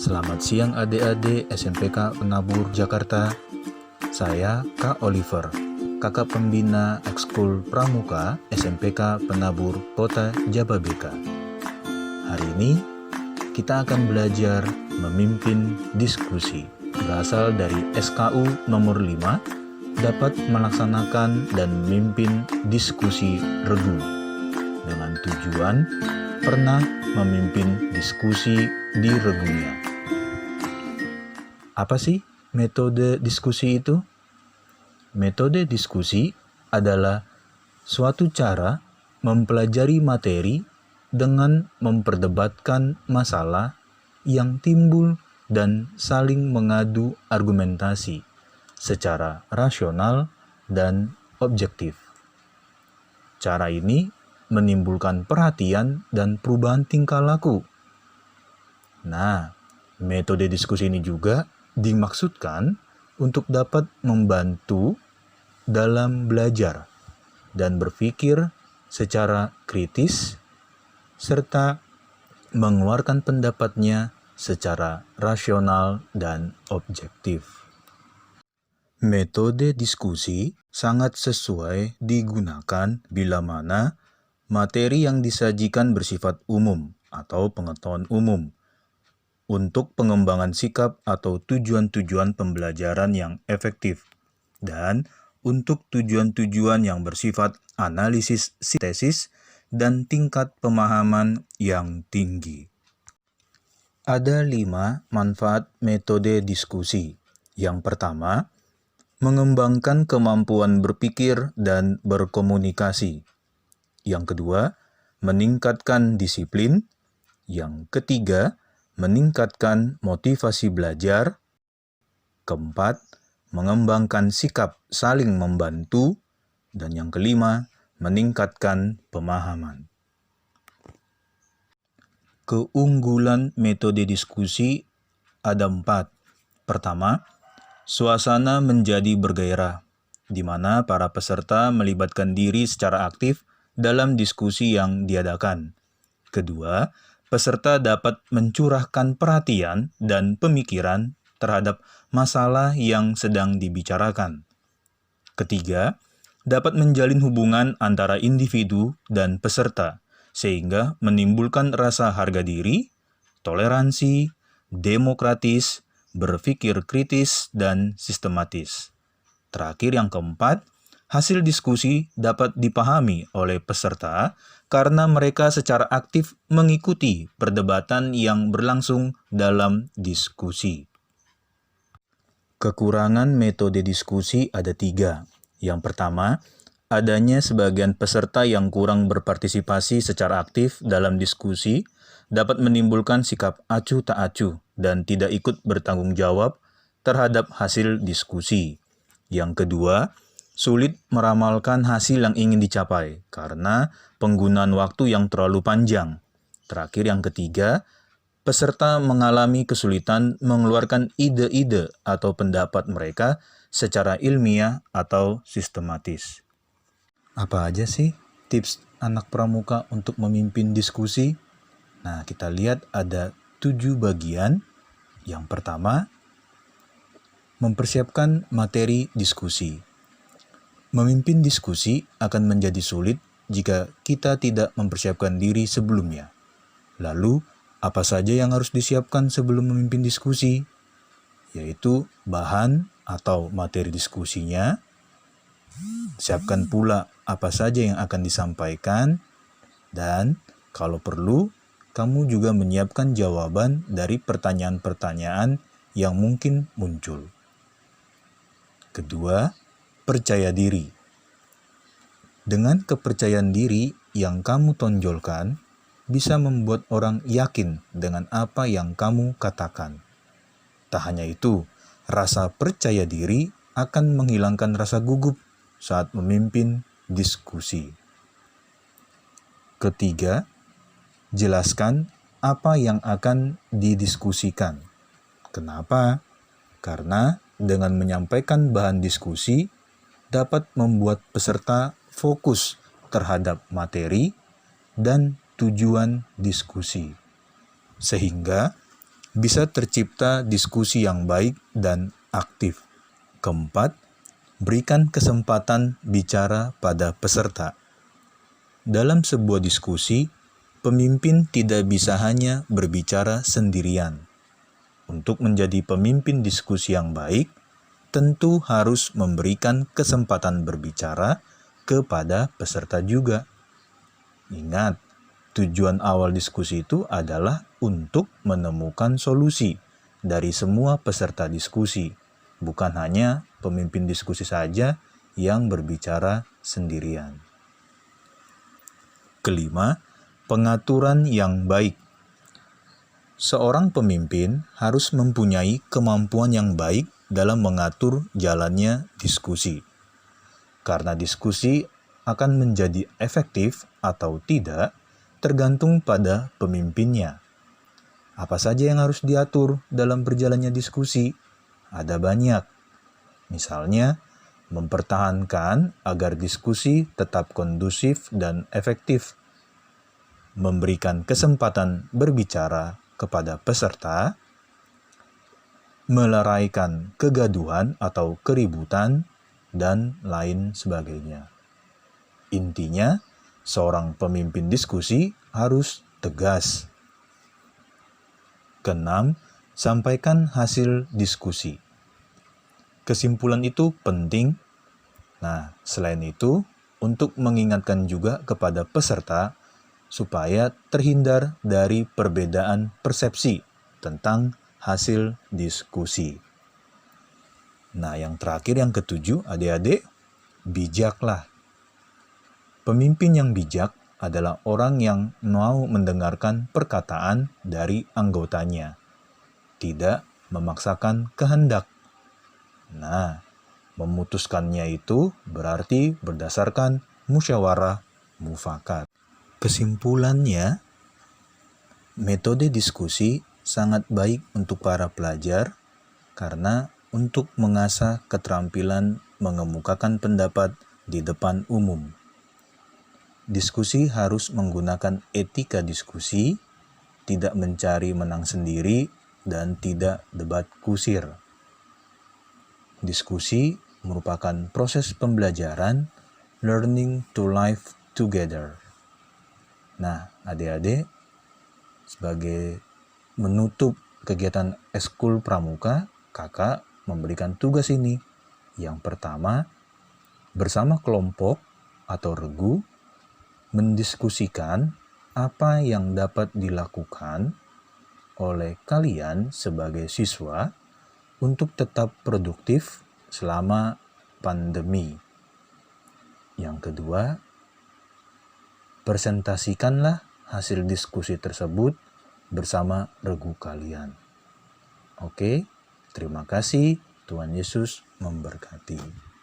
Selamat siang adik-adik SMPK Penabur Jakarta. Saya Kak Oliver, kakak pembina Ekskul Pramuka SMPK Penabur Kota Jababeka. Hari ini kita akan belajar memimpin diskusi. Berasal dari SKU nomor 5, dapat melaksanakan dan memimpin diskusi regu dengan tujuan pernah memimpin diskusi di regunya. Apa sih metode diskusi itu? Metode diskusi adalah suatu cara mempelajari materi dengan memperdebatkan masalah yang timbul dan saling mengadu argumentasi secara rasional dan objektif. Cara ini menimbulkan perhatian dan perubahan tingkah laku. Nah, metode diskusi ini juga dimaksudkan untuk dapat membantu dalam belajar dan berpikir secara kritis serta mengeluarkan pendapatnya secara rasional dan objektif. Metode diskusi sangat sesuai digunakan bila mana materi yang disajikan bersifat umum atau pengetahuan umum untuk pengembangan sikap atau tujuan-tujuan pembelajaran yang efektif dan untuk tujuan-tujuan yang bersifat analisis sintesis dan tingkat pemahaman yang tinggi. Ada 5 manfaat metode diskusi. Yang pertama, mengembangkan kemampuan berpikir dan berkomunikasi. Yang kedua, meningkatkan disiplin. Yang ketiga, meningkatkan motivasi belajar. Keempat, mengembangkan sikap saling membantu. Dan yang kelima, meningkatkan pemahaman. Keunggulan metode diskusi ada 4. Pertama, suasana menjadi bergairah, di mana para peserta melibatkan diri secara aktif dalam diskusi yang diadakan. Kedua, peserta dapat mencurahkan perhatian dan pemikiran terhadap masalah yang sedang dibicarakan. Ketiga, dapat menjalin hubungan antara individu dan peserta, sehingga menimbulkan rasa harga diri, toleransi, demokratis, berpikir kritis, dan sistematis. Terakhir yang keempat, hasil diskusi dapat dipahami oleh peserta karena mereka secara aktif mengikuti perdebatan yang berlangsung dalam diskusi. Kekurangan metode diskusi ada 3. Yang pertama, adanya sebagian peserta yang kurang berpartisipasi secara aktif dalam diskusi dapat menimbulkan sikap acuh tak acuh dan tidak ikut bertanggung jawab terhadap hasil diskusi. Yang kedua, sulit meramalkan hasil yang ingin dicapai karena penggunaan waktu yang terlalu panjang. Terakhir yang ketiga, peserta mengalami kesulitan mengeluarkan ide-ide atau pendapat mereka secara ilmiah atau sistematis. Apa aja sih tips anak pramuka untuk memimpin diskusi? Nah, kita lihat ada 7 bagian. Yang pertama, mempersiapkan materi diskusi. Memimpin diskusi akan menjadi sulit jika kita tidak mempersiapkan diri sebelumnya. Lalu, apa saja yang harus disiapkan sebelum memimpin diskusi? Yaitu bahan atau materi diskusinya. Siapkan pula apa saja yang akan disampaikan, dan kalau perlu, kamu juga menyiapkan jawaban dari pertanyaan-pertanyaan yang mungkin muncul. Kedua, percaya diri. Dengan kepercayaan diri yang kamu tonjolkan, bisa membuat orang yakin dengan apa yang kamu katakan. Tak hanya itu, rasa percaya diri akan menghilangkan rasa gugup saat memimpin diskusi. Ketiga, jelaskan apa yang akan didiskusikan. Kenapa? Karena dengan menyampaikan bahan diskusi dapat membuat peserta fokus terhadap materi dan tujuan diskusi, sehingga bisa tercipta diskusi yang baik dan aktif. Keempat, berikan kesempatan bicara pada peserta. Dalam sebuah diskusi, pemimpin tidak bisa hanya berbicara sendirian. Untuk menjadi pemimpin diskusi yang baik, tentu harus memberikan kesempatan berbicara kepada peserta juga. Ingat, tujuan awal diskusi itu adalah untuk menemukan solusi dari semua peserta diskusi, bukan hanya pemimpin diskusi saja yang berbicara sendirian. Kelima, pengaturan yang baik. Seorang pemimpin harus mempunyai kemampuan yang baik dalam mengatur jalannya diskusi. Karena diskusi akan menjadi efektif atau tidak tergantung pada pemimpinnya. Apa saja yang harus diatur dalam berjalannya diskusi? Ada banyak. Misalnya, mempertahankan agar diskusi tetap kondusif dan efektif, memberikan kesempatan berbicara kepada peserta, meleraikan kegaduhan atau keributan, dan lain sebagainya. Intinya, seorang pemimpin diskusi harus tegas. Keenam, sampaikan hasil diskusi. Kesimpulan itu penting. Nah, selain itu, untuk mengingatkan juga kepada peserta supaya terhindar dari perbedaan persepsi tentang hasil diskusi. Nah, yang terakhir, yang ketujuh, adik-adik, bijaklah. Pemimpin yang bijak adalah orang yang mau mendengarkan perkataan dari anggotanya, tidak memaksakan kehendak. Nah, memutuskannya itu berarti berdasarkan musyawarah mufakat. Kesimpulannya, metode diskusi sangat baik untuk para pelajar karena untuk mengasah keterampilan mengemukakan pendapat di depan umum. Diskusi harus menggunakan etika diskusi, tidak mencari menang sendiri, dan tidak debat kusir. Diskusi merupakan proses pembelajaran, learning to live together. Nah, adik-adik, sebagai menutup kegiatan Eskul Pramuka, kakak memberikan tugas ini. Yang pertama, bersama kelompok atau regu, mendiskusikan apa yang dapat dilakukan oleh kalian sebagai siswa untuk tetap produktif selama pandemi. Yang kedua, presentasikanlah hasil diskusi tersebut bersama regu kalian. Oke, terima kasih. Tuhan Yesus memberkati.